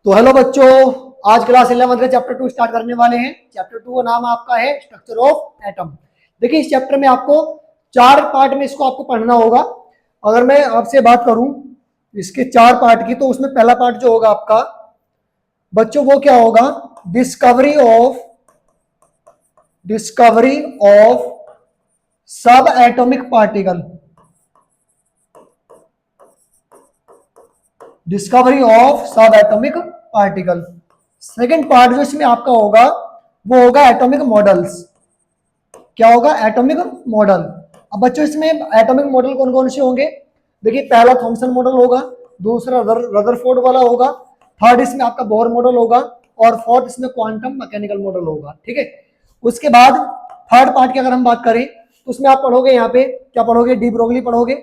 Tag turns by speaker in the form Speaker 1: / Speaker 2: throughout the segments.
Speaker 1: तो हेलो बच्चों, आज क्लास 11 के चैप्टर 2 स्टार्ट करने वाले हैं। चैप्टर 2 का नाम आपका है स्ट्रक्चर ऑफ एटम। देखिए, इस चैप्टर में आपको 4 पार्ट में इसको आपको पढ़ना होगा। अगर मैं आपसे बात करूं इसके 4 पार्ट की, तो उसमें पहला पार्ट जो होगा आपका बच्चों वो क्या होगा, डिस्कवरी ऑफ सब एटॉमिक पार्टिकल। डिस्कवरी ऑफ सब एटॉमिक पार्टिकल। सेकेंड पार्ट जो इसमें आपका होगा वो होगा एटॉमिक मॉडल्स। क्या होगा? Atomic model. अब बच्चों इसमें एटॉमिक मॉडल कौन कौन से होंगे? देखिए, पहला थॉमसन मॉडल होगा, दूसरा रदरफोर्ड वाला होगा, थर्ड इसमें आपका बोर मॉडल होगा, और फोर्थ इसमें क्वांटम मैकेनिकल मॉडल होगा। ठीक है। उसके बाद थर्ड पार्ट की अगर हम बात करें तो उसमें आप पढ़ोगे, यहाँ पे क्या पढ़ोगे, डी ब्रोगली पढ़ोगे,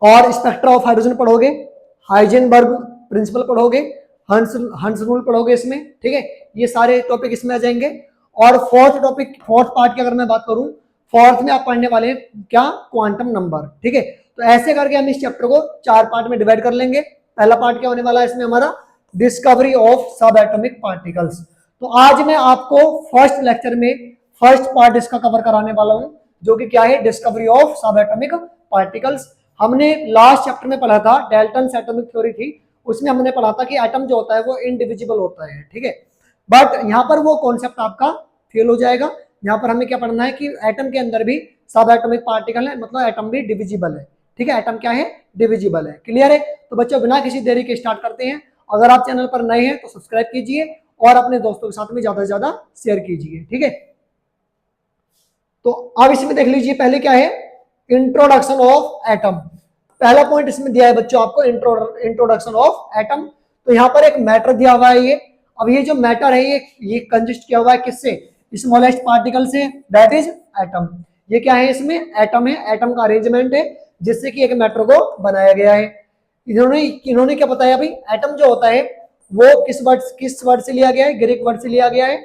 Speaker 1: और स्पेक्ट्रा ऑफ हाइड्रोजन पढ़ोगे, हाइजेनबर्ग प्रिंसिपल पढ़ोगे, हंस रूल पढ़ोगे इसमें। ठीक है, ये सारे टॉपिक इसमें आ जाएंगे। और फोर्थ पार्ट की अगर मैं बात करूं, फोर्थ में आप पढ़ने वाले हैं क्या, क्वांटम नंबर। ठीक है, तो ऐसे करके हम इस चैप्टर को 4 पार्ट में डिवाइड कर लेंगे। पहला पार्ट क्या होने वाला है इसमें हमारा, डिस्कवरी ऑफ सब एटॉमिक पार्टिकल्स। तो आज मैं आपको फर्स्ट लेक्चर में फर्स्ट पार्ट इसका कवर कराने वाला हूं, जो कि क्या है, डिस्कवरी ऑफ सब एटॉमिक पार्टिकल्स। हमने लास्ट चैप्टर में पढ़ा था, डाल्टन्स एटॉमिक थ्योरी थी, उसमें हमने पढ़ा था कि एटम जो होता है वो इनडिविजिबल होता है। ठीक है, बट यहाँ पर वो कॉन्सेप्ट आपका फेल हो जाएगा। यहाँ पर हमें क्या पढ़ना है कि एटम के अंदर भी सब एटॉमिक पार्टिकल है, मतलब एटम भी डिविजिबल है। ठीक है, एटम क्या है, डिविजिबल है। क्लियर है? तो बच्चों बिना किसी देरी के स्टार्ट करते हैं। अगर आप चैनल पर नए हैं तो सब्सक्राइब कीजिए और अपने दोस्तों के साथ में ज्यादा से ज्यादा शेयर कीजिए। ठीक है, तो अब इसमें देख लीजिए, पहले क्या है, इंट्रोडक्शन ऑफ एटम। पहला पॉइंट इसमें दिया है बच्चों आपको, इंट्रोडक्शन ऑफ एटम। तो यहाँ पर एक मैटर दिया हुआ है ये। अब ये जो मैटर है ये कंजिस्ट किया हुआ है किससे, स्मॉलेस्ट पार्टिकल से, दैट इज एटम। ये क्या है, इसमें एटम है, एटम का अरेंजमेंट है जिससे कि एक मैटर को बनाया गया है। इन्होंने क्या बताया भाई, एटम जो होता है वो किस वर्ड से लिया गया है, ग्रीक वर्ड से लिया गया है,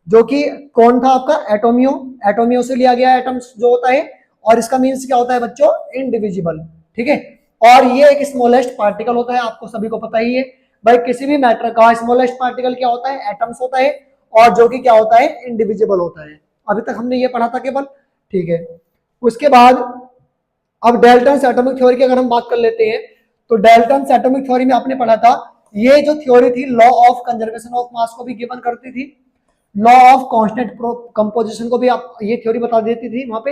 Speaker 1: जो कि कौन था आपका, एटोमियो। एटोमियो से लिया गया एटम्स जो होता है, और इसका मीन्स क्या होता है बच्चों, इनडिविजिबल। ठीक है, और ये एक स्मॉलेस्ट पार्टिकल होता है, आपको सभी को पता ही है भाई, किसी भी मैटर का स्मॉलेस्ट पार्टिकल क्या होता है, एटम्स होता है, और जो कि क्या होता है, इनडिविजिबल होता है। अभी तक हमने ये पढ़ा था केवल। ठीक है, उसके बाद अब डाल्टन्स एटॉमिक थ्योरी की अगर हम बात कर लेते हैं, तो डाल्टन्स एटॉमिक थ्योरी में आपने पढ़ा था, ये जो थ्योरी थी law of conservation of mass को भी गिवन करती थी, लॉ ऑफ कांस्टेंट कंपोजिशन को भी आप ये थ्योरी बता देती थी वहां पे,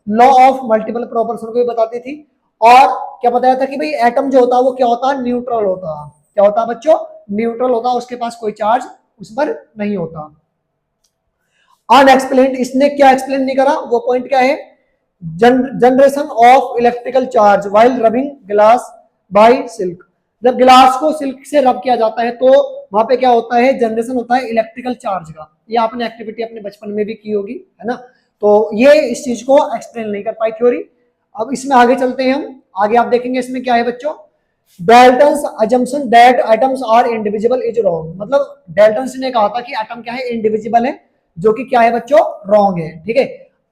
Speaker 1: लॉ ऑफ मल्टीपल प्रोपोर्शन को भी बताती थी, और क्या बताया था कि भाई एटम जो होता है वो क्या होता है, न्यूट्रल होता है। क्या होता है बच्चों, न्यूट्रल होता है, उसके पास कोई चार्ज उस पर नहीं होता। अनएक्सप्लेन्ड, इसने क्या एक्सप्लेन नहीं करा, वो पॉइंट क्या है, generation of electrical charge while rubbing glass by silk. जब गिलास को सिल्क से रब किया जाता है तो वहां पे क्या होता है, जनरेशन होता है इलेक्ट्रिकल चार्ज का। ये आपने एक्टिविटी अपने बचपन में भी की होगी, है ना। तो ये इस चीज को एक्सप्लेन नहीं कर पाई थ्योरी। अब इसमें आगे चलते हैं हम, आगे आप देखेंगे इसमें क्या है बच्चों, Dalton's assumption that atoms are indivisible is wrong. मतलब डाल्टन्स ने कहा था कि एटम क्या है, इंडिविजिबल है, जो कि क्या है बच्चों, रॉन्ग है। ठीक है,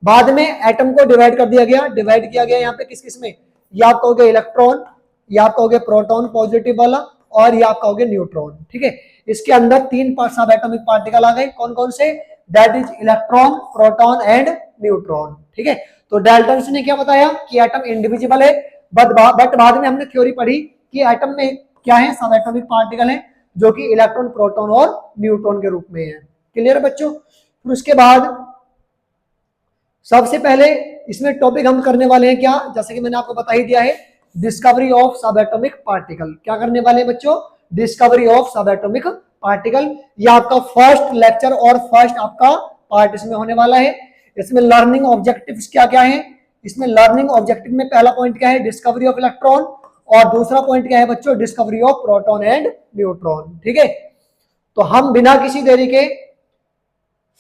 Speaker 1: बाद में एटम को डिवाइड कर दिया गया, डिवाइड किया गया यहाँ पे किस किस में, ये आपका हो गया इलेक्ट्रॉन, ये आपका हो गया प्रोटॉन पॉजिटिव वाला, और ये आपका हो गया न्यूट्रॉन। ठीक है, इसके अंदर 3 सब एटॉमिक पार्टिकल आ गए, कौन कौन से, that is electron, proton and neutron. ठीक है, तो डाल्टन्स ने क्या बताया कि एटम इंडिविजिबल है, बट बाद में हमने थ्योरी पढ़ी कि एटम में क्या है, सब एटॉमिक पार्टिकल है, जो कि इलेक्ट्रॉन, प्रोटॉन और न्यूट्रॉन के रूप में है। क्लियर है बच्चों? फिर उसके बाद सबसे पहले इसमें टॉपिक हम करने वाले हैं क्या, जैसे कि मैंने आपको बता ही दिया है, डिस्कवरी ऑफ सब एटॉमिक पार्टिकल। क्या करने वाले हैं बच्चों, डिस्कवरी ऑफ सब एटॉमिक पार्टिकल। ये आपका फर्स्ट लेक्चर और फर्स्ट आपका पार्ट इसमें होने वाला है। इसमें लर्निंग ऑब्जेक्टिव्स क्या क्या है, इसमें लर्निंग ऑब्जेक्टिव में पहला पॉइंट क्या है, डिस्कवरी ऑफ इलेक्ट्रॉन, और दूसरा पॉइंट क्या है बच्चों, discovery of proton and neutron. ठीक है, तो हम बिना किसी देरी के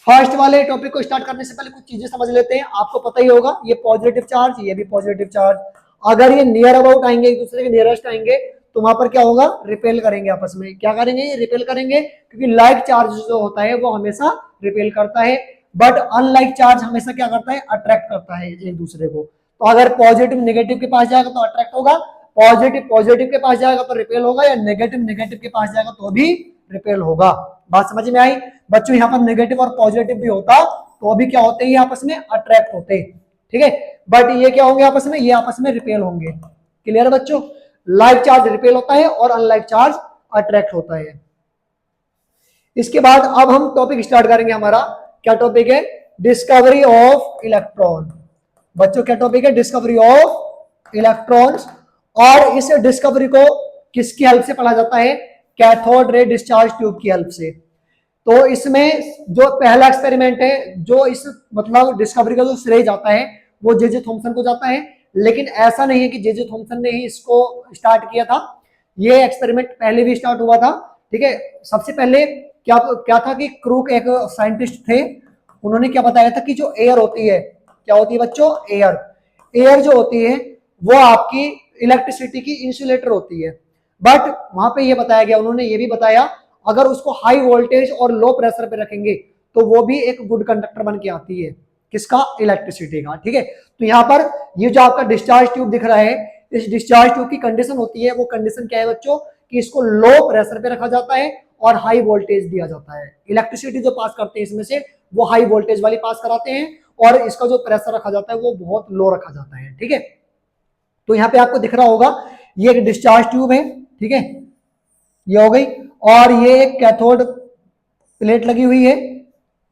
Speaker 1: फर्स्ट वाले टॉपिक को स्टार्ट करने से पहले कुछ चीजें समझ लेते हैं। आपको पता ही होगा, ये पॉजिटिव चार्ज, ये भी पॉजिटिव चार्ज, अगर ये नियर अबाउट आएंगे, एक दूसरे के नियरेस्ट आएंगे, तो वहां पर क्या होगा, रिपेल करेंगे आपस में। क्या करेंगे, ये रिपेल करेंगे, क्योंकि लाइक चार्ज जो होता है वो हमेशा रिपेल करता है, बट अनलाइक चार्ज हमेशा क्या करता है, अट्रैक्ट करता है एक दूसरे को। तो अगर पॉजिटिव नेगेटिव के पास जाएगा तो अट्रैक्ट होगा, पॉजिटिव पॉजिटिव के पास जाएगा तो रिपेल होगा, या नेगेटिव नेगेटिव के पास जाएगा तो भी रिपेल होगा। बात समझ में आई बच्चों? यहाँ पर नेगेटिव और पॉजिटिव भी होता तो भी क्या होते हैं, आपस में अट्रैक्ट होते, ठीक है। बट ये क्या होंगे आपस में, ये आपस में रिपेल होंगे। क्लियर है बच्चों? लाइक चार्ज रिपेल होता है और अनलाइक चार्ज अट्रैक्ट होता है। इसके बाद अब हम टॉपिक स्टार्ट करेंगे हमारा। क्या टॉपिक है? Discovery of electron. बच्चों क्या टॉपिक है? Discovery of electrons. और इस डिस्कवरी को किसकी हेल्प से पढ़ा जाता है? कैथोड रे डिस्चार्ज ट्यूब की हेल्प से। तो इसमें जो पहला एक्सपेरिमेंट है, जो इस मतलब डिस्कवरी का जो श्रेय जाता है वो जे थॉमसन को जाता है, लेकिन ऐसा नहीं है कि जे थॉमसन ने ही इसको स्टार्ट किया था। ये एक्सपेरिमेंट पहले भी स्टार्ट हुआ था, ठीक है। सबसे पहले क्या क्या था कि क्रूक एक साइंटिस्ट थे, उन्होंने क्या बताया था कि जो एयर होती है, क्या होती है बच्चों? एयर। एयर जो होती है वो आपकी इलेक्ट्रिसिटी की इंसुलेटर होती है। बट वहां पे ये बताया गया, उन्होंने ये भी बताया अगर उसको हाई वोल्टेज और लो प्रेशर पे रखेंगे तो वो भी एक गुड कंडक्टर बन के आती है। किसका? इलेक्ट्रिसिटी का, ठीक है। तो यहाँ पर ये जो आपका डिस्चार्ज ट्यूब दिख रहा है, इस डिस्चार्ज ट्यूब की कंडीशन होती है, वो कंडीशन क्या है बच्चों? कि इसको लो प्रेशर पे रखा जाता है और हाई वोल्टेज दिया जाता है। इलेक्ट्रिसिटी जो पास करते हैं इसमें से वो हाई वोल्टेज वाली पास कराते हैं, और इसका जो प्रेशर रखा जाता है वो बहुत लो रखा जाता है, ठीक है। तो यहाँ पे आपको दिख रहा होगा ये एक डिस्चार्ज ट्यूब है, ठीक है, ये हो गई। और ये एक कैथोड प्लेट लगी हुई है,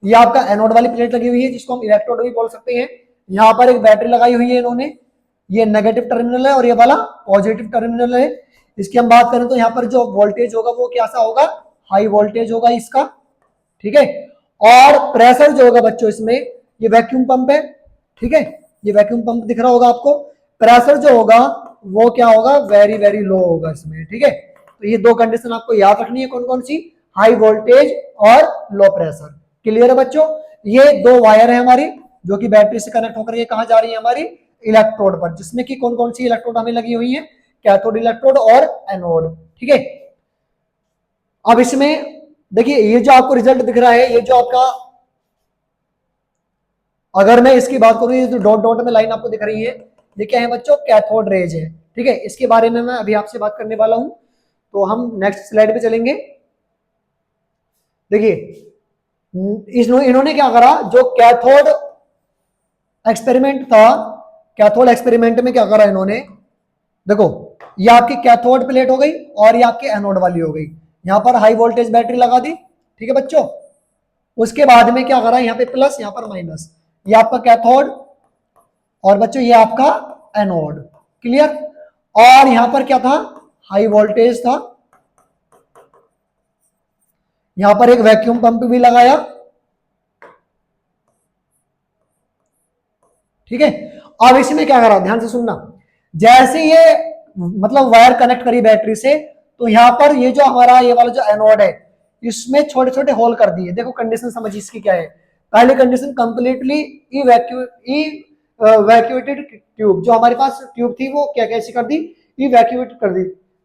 Speaker 1: ये आपका एनोड वाली प्लेट लगी हुई है जिसको हम इलेक्ट्रोड भी बोल सकते हैं। यहाँ पर एक बैटरी लगाई हुई है इन्होंने, ये नेगेटिव टर्मिनल है और ये वाला पॉजिटिव टर्मिनल है। इसकी हम बात करें तो यहाँ पर जो वोल्टेज होगा वो कैसा होगा? हाई वोल्टेज होगा इसका, ठीक है। और प्रेशर जो होगा बच्चों इसमें, ये वैक्यूम पंप है, ठीक है, ये वैक्यूम पंप दिख रहा होगा आपको। प्रेशर जो होगा वो क्या होगा? वेरी वेरी लो होगा इसमें, ठीक है। तो ये दो कंडीशन आपको याद रखनी है, कौन कौन सी? हाई वोल्टेज और लो प्रेशर। क्लियर है बच्चों? ये दो वायर है हमारी जो कि बैटरी से कनेक्ट होकर ये कहां जा रही है? हमारी इलेक्ट्रोड पर, जिसमें कि कौन कौन सी इलेक्ट्रोड हमें लगी हुई है? कैथोड इलेक्ट्रोड और एनोड, ठीक है। अब इसमें देखिए ये जो आपको रिजल्ट दिख रहा है, ये जो आपका, अगर मैं इसकी बात करूं, ये जो डॉट डॉट में लाइन आपको दिख रही है, ये क्या है बच्चों? कैथोड रेज है, ठीक है। इसके बारे में मैं अभी आपसे बात करने वाला हूं। तो हम नेक्स्ट स्लाइड पे चलेंगे। देखिए इन्होंने क्या करा, जो कैथोड एक्सपेरिमेंट था, कैथोड एक्सपेरिमेंट में क्या करा इन्होंने, देखो ये आपकी कैथोड प्लेट हो गई और ये आपकी एनोड वाली हो गई। यहां पर हाई वोल्टेज बैटरी लगा दी, ठीक है बच्चों। उसके बाद में क्या करा, यहाँ पे प्लस यहाँ पर माइनस, ये आपका कैथोड और बच्चों ये आपका एनोड। क्लियर? और यहां पर क्या था? हाई वोल्टेज था। यहां पर एक वैक्यूम पंप भी लगाया, ठीक है। अब इसमें क्या करा, ध्यान से सुनना। जैसे ये मतलब वायर कनेक्ट करी बैटरी से, तो यहां पर ये जो हमारा ये वाला जो एनोड है, इसमें छोटे छोटे होल कर दिए। देखो कंडीशन समझिए इसकी क्या है। पहली कंडीशन कंप्लीटली इवैक्यूएटेड ट्यूब, जो हमारे पास ट्यूब थी वो क्या कैसी कर दी? इवैक्यूएट कर दी।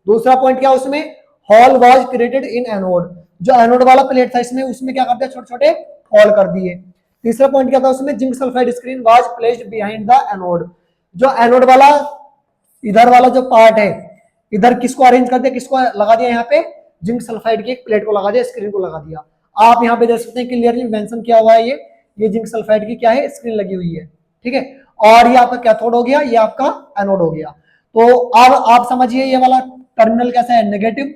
Speaker 1: दूसरा पॉइंट क्या उसमें? Hole was created in anode, जो एनोड वाला प्लेट था इसमें, उसमें क्या कर दिया? छोटे छोटे होल कर दिए। तीसरा पॉइंट क्या था उसमें? Zinc sulphide screen was placed behind the anode, जो एनोड वाला इधर वाला जो पार्ट है, इधर किसको अरेंज कर दिया? किसको लगा दिया? यहाँ पे जिंक सल्फाइड की एक प्लेट को लगा दिया, स्क्रीन को लगा दिया। आप यहाँ पे देख सकते हैं क्लियरली मेंशन किया हुआ है, ये जिंक सल्फाइड की क्या है? स्क्रीन लगी हुई है, ठीक है। और ये आपका कैथोड हो गया, ये आपका एनोड हो गया। तो अब आप समझिए ये वाला टर्मिनल कैसा है? नेगेटिव,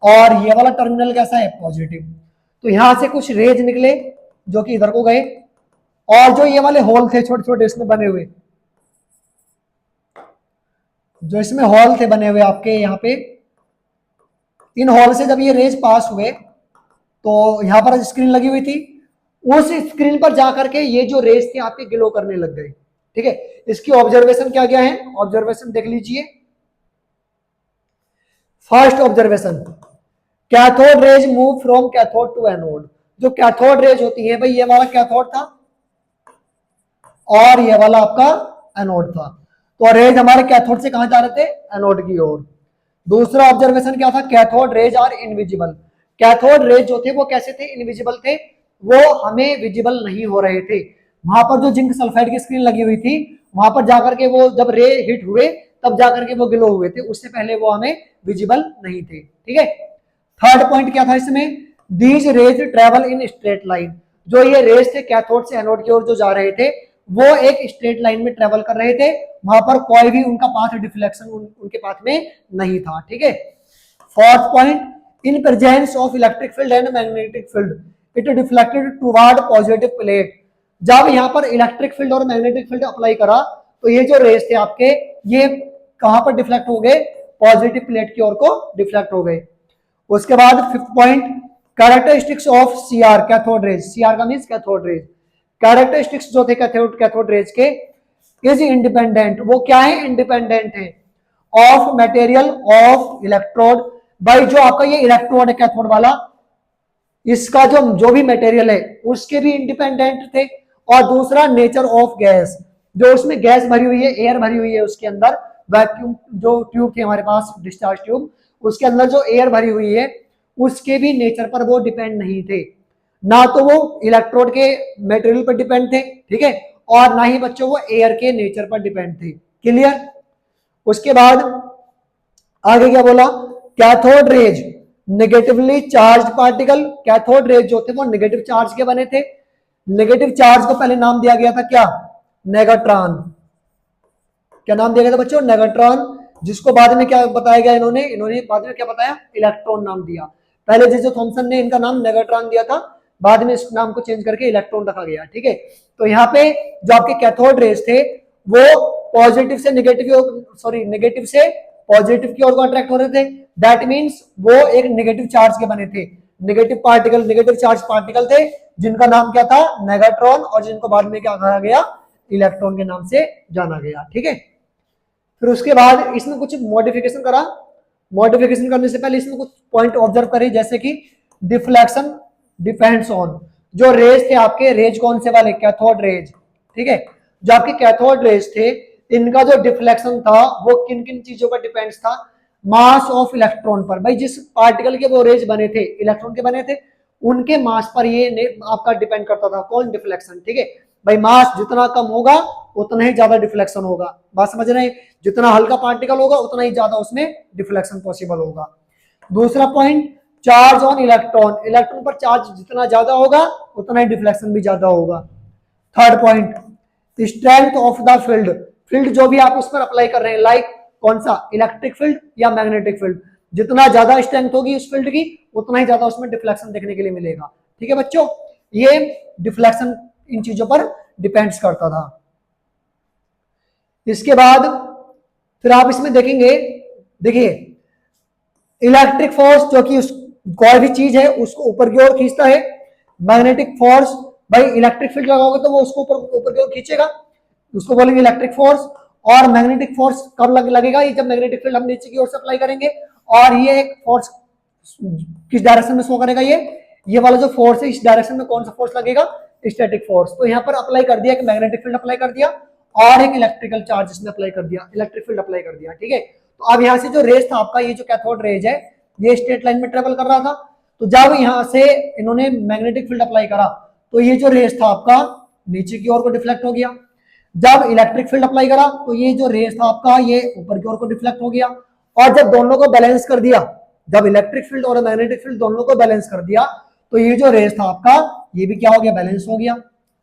Speaker 1: और ये वाला टर्मिनल कैसा है? पॉजिटिव। तो यहां से कुछ रेज निकले जो कि इधर को गए, और जो ये वाले होल थे छोटे छोटे इसमें बने हुए, जो इसमें होल थे बने हुए आपके यहाँ पे, इन होल से जब ये रेज पास हुए तो यहाँ पर स्क्रीन लगी हुई थी, उस स्क्रीन पर जाकर के ये जो रेज थे आपके ग्लो करने लग गए, ठीक है। इसकी ऑब्जर्वेशन क्या क्या है? ऑब्जर्वेशन देख लीजिए। First observation, cathode rays move from cathode to anode. जो कैथोड रेज होती है भाई, ये वाला कैथोड था और ये वाला आपका एनोड था। तो रेज हमारे कैथोड से कहां जा रहे थे? एनोड की ओर। दूसरा ऑब्जर्वेशन क्या था? Cathode rays are invisible. Cathode rays जो थे वो कैसे थे? इनविजिबल थे, वो हमें विजिबल नहीं हो रहे थे। वहां पर जो जिंक सल्फाइड की स्क्रीन लगी हुई थी, वहां पर जाकर के वो जब रे हिट हुए तब जाकर के वो ग्लो हुए थे, उससे पहले वो हमें विजिबल नहीं थे। ठीक है। थर्ड पॉइंट क्या था इसमें, these raise travel in straight line, जो ये रेज थे कैथोड से एनोड की ओर जो जा रहे थे वो एक स्ट्रेट लाइन में ट्रेवल कर रहे थे, वहां पर कोई भी उनका पाथ डिफ्लेक्शन उनके पाथ में नहीं था। ठीक है। Fourth point, in presence of electric field and magnetic field it deflected toward positive plate. जब यहाँ पर इलेक्ट्रिक फील्ड और मैग्नेटिक फील्ड अप्लाई करा तो ये जो रेज थे आपके ये कहां पर डिफ्लेक्ट हो गए, पॉजिटिव प्लेट की ओर को डिफ्लेक्ट हो गए। उसके बाद fifth point, characteristics of CR cathode rays, CR का मींस कैथोड रेज, कैरेक्टरिस्टिक्स जो थे कैथोड रेज के, इज इंडिपेंडेंट, वो क्या है, इंडिपेंडेंट है, ऑफ मटेरियल ऑफ इलेक्ट्रोड, भाई जो आपका ये इलेक्ट्रोड है कैथोड वाला, इसका जो भी मटेरियल है उसके भी इंडिपेंडेंट थे, और दूसरा नेचर ऑफ गैस, जो उसमें गैस भरी हुई है, एयर भरी हुई है उसके अंदर, वैक्यूम जो ट्यूब थे हमारे पास डिस्चार्ज ट्यूब, उसके अंदर जो एयर भरी हुई है उसके भी नेचर पर वो डिपेंड नहीं थे, ना तो वो इलेक्ट्रोड के मटेरियल पर डिपेंड थे, ठीक है, और ना ही बच्चों वो एयर के नेचर पर डिपेंड थे। क्लियर। उसके बाद आगे क्या बोला, cathode rays negatively charge particle, cathode rays जो थे वो नेगेटिव चार्ज के बने थे, नेगेटिव चार्ज को पहले नाम दिया गया था क्या, नेगाट्रॉन, क्या नाम दिया गया था बच्चों, नेगाट्रॉन, जिसको बाद में क्या बताया गया, इन्होंने बाद में क्या बताया, इलेक्ट्रॉन नाम दिया। पहले जे थॉमसन ने इनका नाम नेगाट्रॉन दिया था, बाद में इस नाम को चेंज करके इलेक्ट्रॉन रखा गया। ठीक है। तो यहाँ पे जो आपके कैथोड रेज थे वो पॉजिटिव से नेगेटिव से पॉजिटिव की ओर को अट्रैक्ट हो रहे थे, दैट मींस वो एक नेगेटिव चार्ज के बने थे, नेगेटिव चार्ज पार्टिकल थे जिनका नाम क्या था, नेगाट्रॉन, और जिनको बाद में क्या कहा गया, इलेक्ट्रॉन के नाम से जाना गया। ठीक है। फिर उसके बाद इसमें कुछ मॉडिफिकेशन करा, मॉडिफिकेशन करने से पहले इसमें कुछ पॉइंट ऑब्जर्व करें, जैसे कि डिफ्लेक्शन डिपेंड्स ऑन, जो रेज थे आपके, रेज कौन से वाले, कैथोड रेज। ठीक है। जो आपके कैथोड रेज थे इनका जो डिफ्लेक्शन था वो किन किन चीजों पर डिपेंड्स था, मास ऑफ इलेक्ट्रॉन पर, भाई जिस पार्टिकल के वो रेज बने थे, इलेक्ट्रॉन के बने थे, उनके मास पर ये आपका डिपेंड करता था, कौन, डिफ्लेक्शन। ठीक है भाई, मास जितना कम होगा उतना ही ज्यादा डिफ्लेक्शन होगा, बात समझ रहे हैं, जितना हल्का पार्टिकल होगा उतना ही ज्यादा उसमें डिफ्लेक्शन पॉसिबल होगा। दूसरा point, charge on electron, electron पर चार्ज जितना ज्यादा होगा उतना ही डिफ्लेक्शन भी ज्यादा होगा। Third point, strength of the field, field जो भी आप उस पर अप्लाई कर रहे हैं, लाइक कौन सा, इलेक्ट्रिक फील्ड या मैग्नेटिक फील्ड, जितना ज्यादा स्ट्रेंथ होगी उस फील्ड की उतना ही ज्यादा उसमें डिफ्लेक्शन देखने के लिए मिलेगा। ठीक है बच्चों, ये डिफ्लेक्शन इन चीजों पर डिपेंड्स करता था। इसके बाद फिर आप इसमें देखेंगे, देखिए इलेक्ट्रिक फोर्स जो कि कोई भी चीज है उसको ऊपर की ओर खींचता है, मैग्नेटिक फोर्स, भाई इलेक्ट्रिक फील्ड लगाओगे तो वो उसको ऊपर की ओर खींचेगा, उसको बोलेंगे इलेक्ट्रिक फोर्स। और मैग्नेटिक फोर्स कब लगेगा, ये जब मैग्नेटिक फील्ड हम नीचे की ओर से अप्लाई करेंगे, और ये एक फोर्स किस डायरेक्शन में शो करेगा, ये वाला जो फोर्स है इस डायरेक्शन में कौन सा फोर्स लगेगा, स्टैटिक फोर्स। तो यहाँ पर अप्लाई कर दिया, एक मैग्नेटिक फील्ड अप्लाई कर दिया और एक इलेक्ट्रिकल चार्ज इसमें अप्लाई कर दिया, इलेक्ट्रिक फील्ड अप्लाई कर दिया। ठीक है। तो अब यहाँ से जो रेज था आपका, ये जो कैथोड रेज है ये स्ट्रेट लाइन में ट्रेवल कर रहा था, तो जब यहाँ से इन्होंने मैग्नेटिक फील्ड अप्लाई करा तो ये जो रेज था आपका नीचे की ओर को डिफ्लेक्ट हो गया। जब इलेक्ट्रिक फील्ड अप्लाई करा तो ये जो रेज था आपका ये ऊपर की ओर को डिफ्लेक्ट हो गया। और जब दोनों को बैलेंस कर दिया, जब इलेक्ट्रिक फील्ड और मैग्नेटिक फील्ड दोनों को बैलेंस कर दिया तो ये जो रेज था आपका ये भी क्या हो गया, बैलेंस हो गया।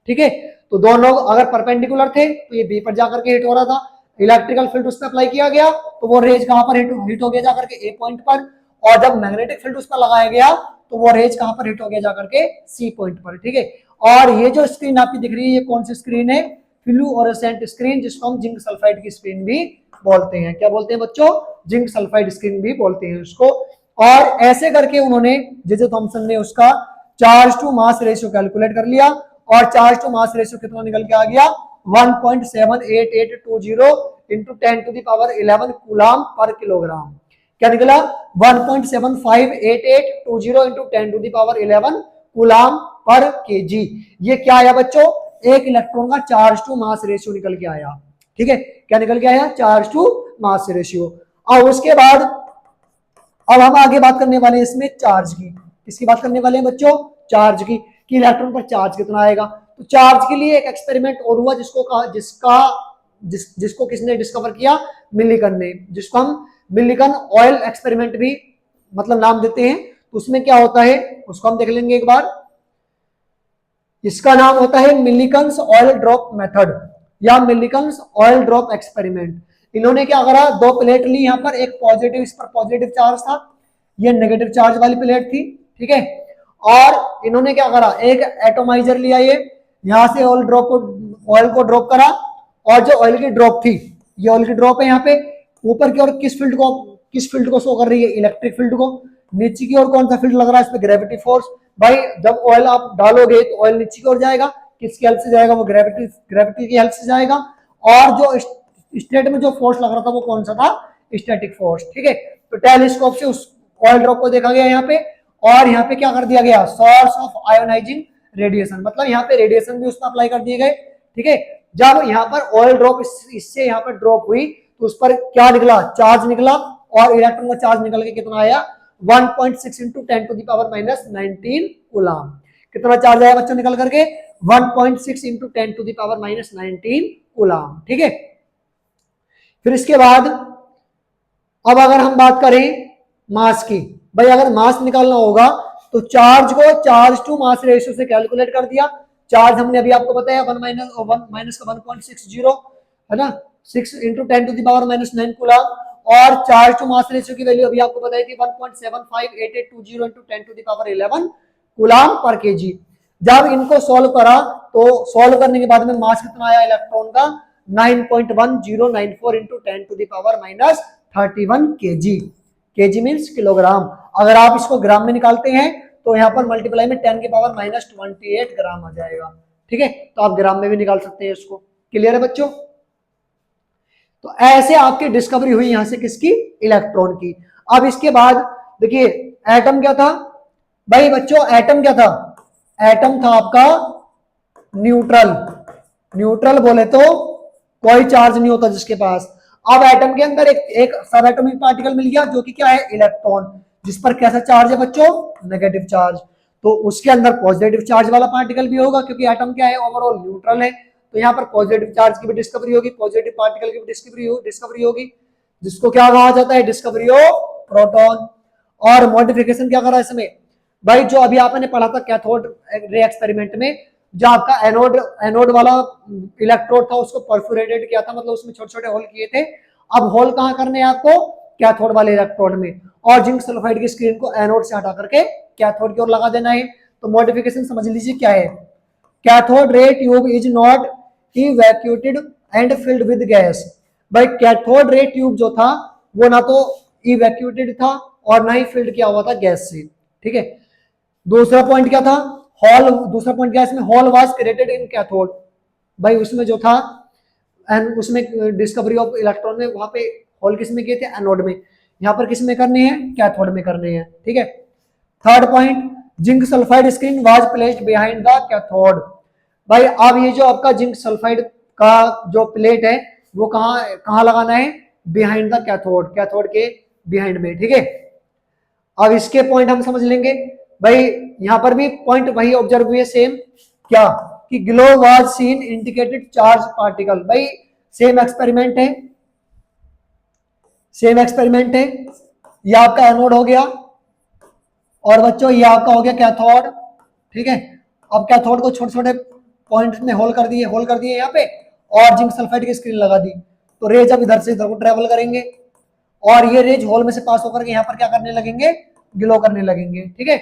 Speaker 1: ठीक है। तो दोनों अगर परपेंडिकुलर थे तो ये बी पर जाकर के हिट हो रहा था, इलेक्ट्रिकल फील्ड उस पर अप्लाई किया गया तो वो रेज कहां पर हिट हो गया, जाकर के ए पॉइंट पर, और जब मैग्नेटिक फील्ड उस पर लगाया गया तो वो रेज कहां पर हिट हो गया, जाकर के सी पॉइंट पर। ठीक है। और ये जो स्क्रीन आपकी दिख रही है ये कौन सी स्क्रीन है, फ्लूओरेसेंट स्क्रीन, जिसको हम जिंक सल्फाइड की स्क्रीन भी बोलते हैं। क्या बोलते हैं बच्चों, जिंक सल्फाइड स्क्रीन भी बोलते हैं उसको। और ऐसे करके उन्होंने जे थॉमसन ने उसका charge to mass ratio calculate कर लिया, और चार्ज टू मास रेशियो कितना निकल के आ गया, 1.78820 into 10 to the power 11 coulomb पर किलोग्राम। क्या निकला, 1.758820 into 10 to the power 11 coulomb पर केजी। ये क्या आया बच्चों, एक इलेक्ट्रॉन का चार्ज टू मास रेशियो निकल के आया। ठीक है, क्या निकल के आया, चार्ज टू मास रेशियो। और उसके बाद अब हम आगे बात करने वाले हैं इसमें चार्ज की, किसकी बात करने वाले हैं बच्चों, चार्ज की, कि इलेक्ट्रॉन पर चार्ज कितना आएगा। तो चार्ज के लिए एक एक्सपेरिमेंट और हुआ जिसका जिसको किसने डिस्कवर किया, मिलिकन ने, जिसको हम मिलिकन ऑयल एक्सपेरिमेंट भी मतलब नाम देते हैं। तो उसमें क्या होता है उसको हम देख लेंगे एक बार। इसका नाम होता है मिलिकन्स ऑयल ड्रॉप मेथड या मिलिकन्स ऑयल ड्रॉप एक्सपेरिमेंट। इन्होंने क्या करा, दो प्लेट ली, यहाँ पर एक पॉजिटिव, इस पर पॉजिटिव चार्ज था, ये नेगेटिव चार्ज वाली प्लेट थी, ठीक है। और इन्होंने क्या करा, एक एटोमाइजर लिया, ये यहां से ऑयल को ड्रॉप करा, और जो ऑयल की ड्रॉप थी, ये ऑयल की ड्रॉप है यहाँ पे ऊपर की ओर किस फील्ड को शो कर रही है, इलेक्ट्रिक फील्ड को। नीचे की ओर कौन सा फील्ड लग रहा है, इस पे ग्रेविटी फोर्स। भाई जब ऑयल आप डालोगे तो ऑयल नीचे की ओर जाएगा, किसकी हेल्प से जाएगा, वो ग्रेविटी की हेल्प से जाएगा। और जो स्टेट में जो फोर्स लग रहा था वो कौन सा था, स्टैटिक फोर्स, ठीक है। तो टेलीस्कोप से उस ऑयल ड्रॉप को देखा गया यहाँ पे, और यहाँ पे क्या कर दिया गया, सोर्स ऑफ आयोनाइजिंग रेडिएशन, मतलब यहाँ पे रेडिएशन भी उसमें अप्लाई कर दिए गए, ठीक है। जब यहाँ पर ऑयल ड्रॉप इससे यहाँ पर ड्रॉप हुई तो उस पर क्या निकला, चार्ज निकला, और इलेक्ट्रॉन का चार्ज निकल के कितना आया, 1.6 into 10 to the power minus 19 coulomb. कितना चार्ज आया बच्चों निकल करके, 1.6 into 10 to the power minus 19 coulomb, ठीक है। फिर इसके बाद अब अगर हम बात करें मास की, भाई अगर मास निकालना होगा तो चार्ज को चार्ज टू मास रेशियो से कैलकुलेट कर दिया। चार्ज हमने अभी आपको बताया 1 माइनस का 1.60 है ना, 6 into 10 to the power minus 9 coulomb. और चार्ज टू मास रेशियो की वैल्यू अभी आपको बताई थी 1.758820 into 10 to the power 11 coulomb पर केजी। जब इनको सॉल्व करा तो सॉल्व करने के बाद में मास कितना आया इलेक्ट्रॉन का, 9.1094 into 10 to the power minus 31 KG. KG means kilogram. अगर आप इसको ग्राम में निकालते हैं तो यहाँ पर मल्टीप्लाई में 10 की पावर माइनस 28 ग्राम आ जाएगा, ठीक है। तो आप ग्राम में भी निकाल सकते हैं इसको। क्लियर है बच्चों। तो ऐसे आपकी डिस्कवरी हुई यहां से किसकी, इलेक्ट्रॉन की। अब इसके बाद देखिए एटम क्या था, भाई बच्चों एटम क्या था, एटम था आपका न्यूट्रल। न्यूट्रल बोले तो कोई चार्ज नहीं होता जिसके पास। अब एटम के अंदर एक सब एटॉमिक पार्टिकल मिल गया जो कि क्या है, इलेक्ट्रॉन, जिस पर कैसा चार्ज है बच्चों, नेगेटिव चार्ज। तो उसके अंदर पॉजिटिव चार्ज वाला पार्टिकल भी होगा, क्योंकि एटम क्या है, ओवरऑल न्यूट्रल है। तो यहाँ पर पॉजिटिव चार्ज की भी डिस्कवरी होगी, पॉजिटिव पार्टिकल की भी डिस्कवरी होगी, जिसको क्या कहा जाता है, डिस्कवरी ऑफ प्रोटॉन। और मॉडिफिकेशन क्या करा इसमें, भाई जो अभी आपने पढ़ा था कैथोड रे एक्सपेरिमेंट में, जो आपका एनोड वाला इलेक्ट्रोड था उसको परफोरेटेड किया था, मतलब उसमें छोटे छोटे होल किए थे। अब होल कहाँ करने हैं आपको, कैथोड वाले इलेक्ट्रोड में। और जिंक सल्फाइड की स्क्रीन को एनोड से हटा करके कैथोड की ओर लगा देना है। तो मॉडिफिकेशन समझ लीजिए क्या है, cathode ray tube is not evacuated and filled with gas. भाई कैथोड रे ट्यूब जो था वो ना तो इवैक्यूएटेड था और ना ही फिल्ड किया हुआ था गैस से, ठीक है। दूसरा पॉइंट क्या था, हॉल, दूसरा पॉइंट क्या है इसमें, hall was created in cathode. भाई उसमें जो था एंड उसमें डिस्कवरी ऑफ इलेक्ट्रॉन में वहां पे हॉल किस में किए थे, एनोड में। यहाँ पर किस में करने हैं, कैथोड में करने हैं, ठीक है। Third point, zinc sulphide screen was placed behind the cathode. भाई अब ये जो आपका जिंक सल्फाइड का जो प्लेट है वो कहाँ कहाँ लगाना है, बिहाइंड द कैथोड, कैथोड के बिहाइंड में, ठीक है। अब इसके पॉइंट हम समझ लेंगे। भाई यहां पर भी पॉइंट वही ऑब्जर्व हुए सेम, क्या कि glow was scene indicated charge particle. भाई सेम एक्सपेरिमेंट है, सेम एक्सपेरिमेंट है। ये आपका एनोड हो गया और बच्चों ये आपका हो गया कैथोड, ठीक है। अब कैथोड को छोटे छोटे पॉइंट में होल कर दिए यहाँ पे, और जिंक सल्फाइड की स्क्रीन लगा दी। तो रेज अब इधर से इधर को ट्रेवल करेंगे और ये रेज होल में से पास होकर के यहाँ पर क्या करने लगेंगे, ग्लो करने लगेंगे, ठीक है।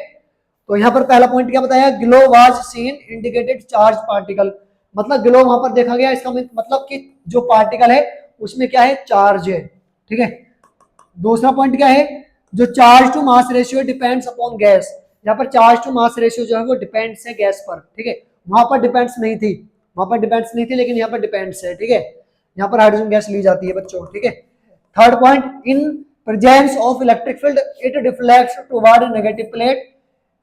Speaker 1: तो यहाँ पर पहला पॉइंट क्या बताया, glow was scene indicated charge particle, मतलब ग्लो वहां पर देखा गया, इसका मतलब कि जो पार्टिकल है उसमें क्या है, चार्ज है, ठीक है। दूसरा पॉइंट क्या है, जो charge to mass ratio depends upon gas. यहाँ पर चार्ज टू मास रेशियो जो है वो डिपेंड्स है गैस पर, ठीक है। वहां पर डिपेंड्स नहीं थी, लेकिन यहाँ पर डिपेंड्स है, ठीक है। यहाँ पर हाइड्रोजन गैस ली जाती है बच्चों, ठीक है। Third point, in presence of electric field it deflects toward negative plate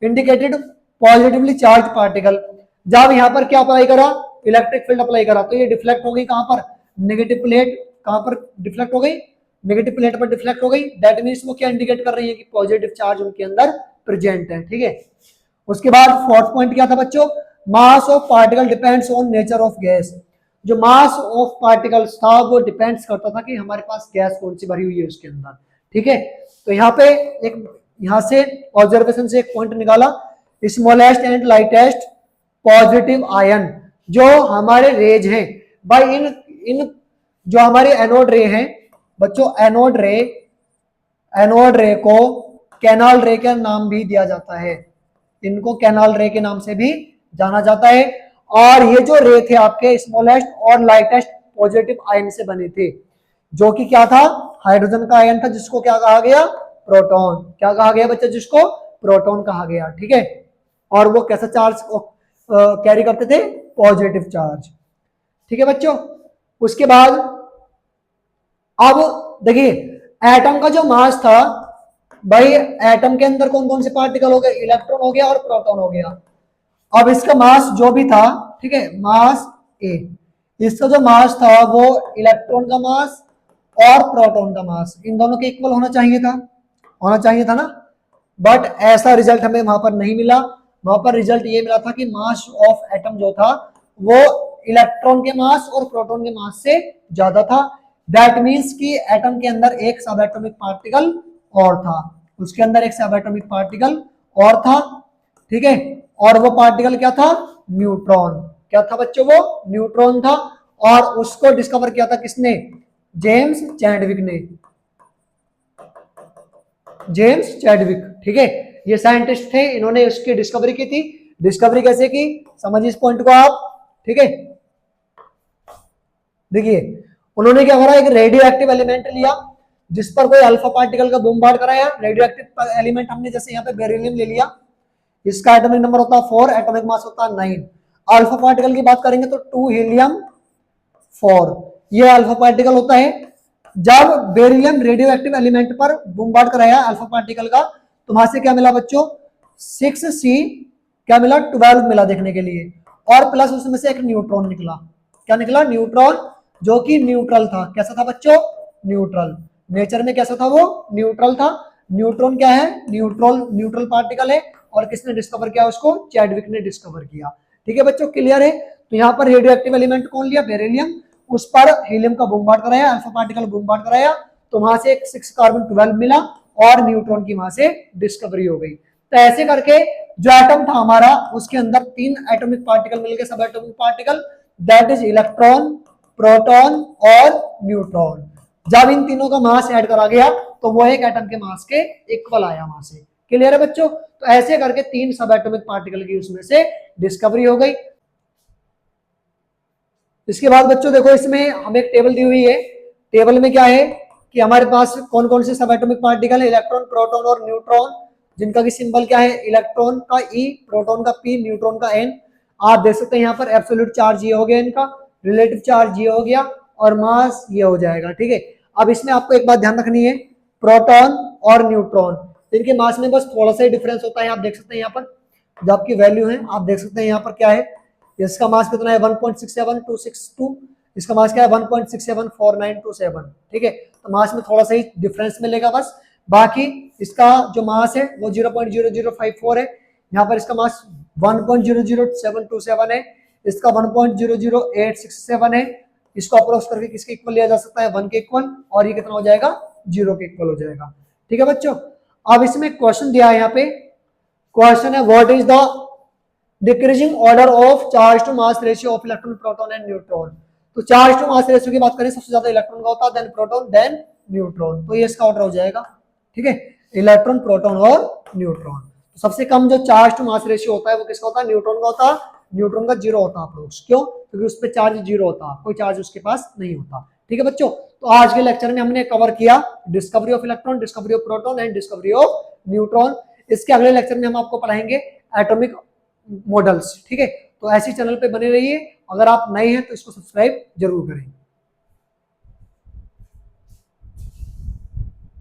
Speaker 1: indicated positively charge particle. जब यहाँ पर क्या अप्लाई करा, इलेक्ट्रिक फील्ड अप्लाई करा, तो ये डिफ्लेक्ट हो गई कहां पर, नेगेटिव प्लेट, कहां पर डिफ्लेक्ट हो गई, नेगेटिव प्लेट पर डिफ्लेक्ट हो गई। दैट मींस वो क्या इंडिकेट कर रही है कि पॉजिटिव चार्ज उनके अंदर प्रेजेंट है, ठीक है। उसके बाद फोर्थ पॉइंट क्या था बच्चों, mass of particle depends on nature of gas. जो मास ऑफ पार्टिकल्स था वो डिपेंड्स करता था कि हमारे पास गैस कौन सी भरी हुई है उसके अंदर। ठीक है, तो यहाँ पे एक, यहाँ से ऑब्जर्वेशन से एक पॉइंट निकाला, smallest and lightest positive ion जो हमारे रेज हैं भाई, इन इन जो हमारे एनोड रे हैं बच्चों, एनोड रे को कैनाल रे का नाम भी दिया जाता है, इनको कैनाल रे के नाम से भी जाना जाता है। और ये जो रे थे आपके स्मॉलेस्ट और लाइटेस्ट पॉजिटिव आयन से बने थे, जो कि क्या था, हाइड्रोजन का आयन था, जिसको क्या कहा गया, प्रोटॉन। क्या कहा गया बच्चे, जिसको प्रोटॉन कहा गया। ठीक है, और वो कैसा चार्ज कैरी करते थे, पॉजिटिव चार्ज। ठीक है बच्चों, उसके बाद अब देखिए एटम का जो मास था भाई, एटम के अंदर कौन कौन से पार्टिकल हो गए, इलेक्ट्रॉन हो गया और प्रोटॉन हो गया। अब इसका मास जो भी था, ठीक है, मास ए, इसका जो मास था वो इलेक्ट्रॉन का मास और प्रोटॉन का मास इन दोनों के इक्वल होना चाहिए था ना, बट ऐसा रिजल्ट हमें वहां पर नहीं मिला। वहां पर रिजल्ट ये मिला था कि मास ऑफ एटम जो था वो इलेक्ट्रॉन के मास और प्रोटॉन के मास से ज्यादा था। दैट मीन्स कि एटम के अंदर एक सब एटॉमिक पार्टिकल और था, उसके अंदर एक सब एटॉमिक पार्टिकल और था। ठीक है, और वो पार्टिकल क्या था, न्यूट्रॉन। क्या था बच्चों, वो न्यूट्रॉन था। और उसको डिस्कवर किया था किसने, जेम्स चैडविक ने, जेम्स चैडविक। ठीक है, ये साइंटिस्ट थे, इन्होंने उसकी डिस्कवरी की थी। डिस्कवरी कैसे की, समझिए इस पॉइंट को आप। ठीक है, देखिए उन्होंने क्या करा, एक रेडियो एक्टिव एलिमेंट लिया जिस पर कोई अल्फा पार्टिकल का बूमबार्ड कराया। रेडियो एक्टिव एलिमेंट हमने जैसे यहाँ पे बेरिलियम ले लिया, इसका एटॉमिक नंबर होता है 4, एटॉमिक मास होता है 9। अल्फा पार्टिकल की बात करेंगे तो 2 हीलियम 4, ये अल्फा पार्टिकल होता है। जब बेरिलियम रेडियो एक्टिव एलिमेंट पर बूमबार्ड कराया अल्फा पार्टिकल का, तो वहां से क्या मिला बच्चों, 6C क्या मिला, 12 मिला देखने के लिए, और प्लस उसमें से एक न्यूट्रॉन निकला। क्या निकला, न्यूट्रॉन, जो कि न्यूट्रल था। कैसा था बच्चों, न्यूट्रल। नेचर में कैसा था वो, न्यूट्रल था। न्यूट्रॉन क्या है, न्यूट्रल पार्टिकल है। और किसने डिस्कवर किया उसको, चैडविक ने डिस्कवर किया। ठीक है बच्चों, क्लियर है। तो यहाँ पर रेडियो एक्टिव एलिमेंट कौन लिया, बेरिलियम, उस पर हीलियम का बूमबार्ड कराया, अल्फा पार्टिकल बूमबार्ड कराया, तो वहां से एक 6 कार्बन 12 मिला और न्यूट्रॉन की वहां से डिस्कवरी हो गई। तो ऐसे करके जो एटम था हमारा, उसके अंदर 3 एटॉमिक पार्टिकल मिल गए, सब atomic particle, that is electron, proton और न्यूट्रॉन। जब इन तीनों का मास ऐड करा गया तो वो एक एटम के मास के इक्वल आया वहां से। क्लियर है बच्चों। तो ऐसे करके 3 सब एटॉमिक पार्टिकल की उसमें से डिस्कवरी हो गई। इसके बाद बच्चों देखो, इसमें हमें एक टेबल दी हुई है। टेबल में क्या है कि हमारे पास कौन कौन से सब एटॉमिक पार्टिकल है, इलेक्ट्रॉन, प्रोटॉन और न्यूट्रॉन, जिनका की सिंबल क्या है, इलेक्ट्रॉन का E, प्रोटॉन का P, न्यूट्रॉन का N। आप देख सकते हैं यहाँ पर एब्सोल्यूट चार्ज ये हो गया, इनका रिलेटिव चार्ज ये हो गया, और मास ये हो जाएगा। ठीक है, अब इसमें आपको एक बात ध्यान रखनी है, प्रोटॉन और न्यूट्रॉन, इनके मास में बस थोड़ा सा ही डिफरेंस होता है। आप देख सकते हैं यहाँ पर जो आपकी वैल्यू है, आप देख सकते हैं यहाँ पर क्या है, इसका मास कितना है 1.67262, इसका मास क्या है 1.674927। ठीक है, तो मास में थोड़ा सा ही डिफरेंस मिलेगा बस। बाकी इसका जो मास है वो 0.0054 है, यहाँ पर इसका मास 1.00727 है, इसका 1.00867 है। इसको अप्रोक्स करके किसके इक्वल लिया जा सकता है, 1 के इक्वल, और ये कितना हो जाएगा, 0 के इक्वल हो जाएगा। ठीक है बच्चों, अब इसमें क्वेश्चन दिया है, यहाँ पे क्वेश्चन है, what is the decreasing order of charge to mass ratio of electron, proton and neutron. तो चार्ज टू मास रेशियो की बात करें, सबसे ज्यादा इलेक्ट्रॉन का होता है, देन प्रोटॉन, देन न्यूट्रॉन। तो ये इसका ऑर्डर हो जाएगा। ठीक है, इलेक्ट्रॉन, प्रोटॉन और न्यूट्रॉन। तो सबसे कम जो चार्ज टू मास रेशियो होता है वो किसका होता है, न्यूट्रॉन का होता है। न्यूट्रॉन का 0 होता है अप्रोक्स, क्यों, क्योंकि उस पर चार्ज 0 होता है, कोई चार्ज उसके पास नहीं होता। ठीक है बच्चों, तो आज के लेक्चर में हमने कवर किया discovery of electron, discovery of proton and discovery of neutron. इसके अगले लेक्चर में हम आपको पढ़ाएंगे एटॉमिक मॉडल्स। ठीक है, तो ऐसी चैनल पे बने रहिए। अगर आप नए हैं तो इसको सब्सक्राइब जरूर करें।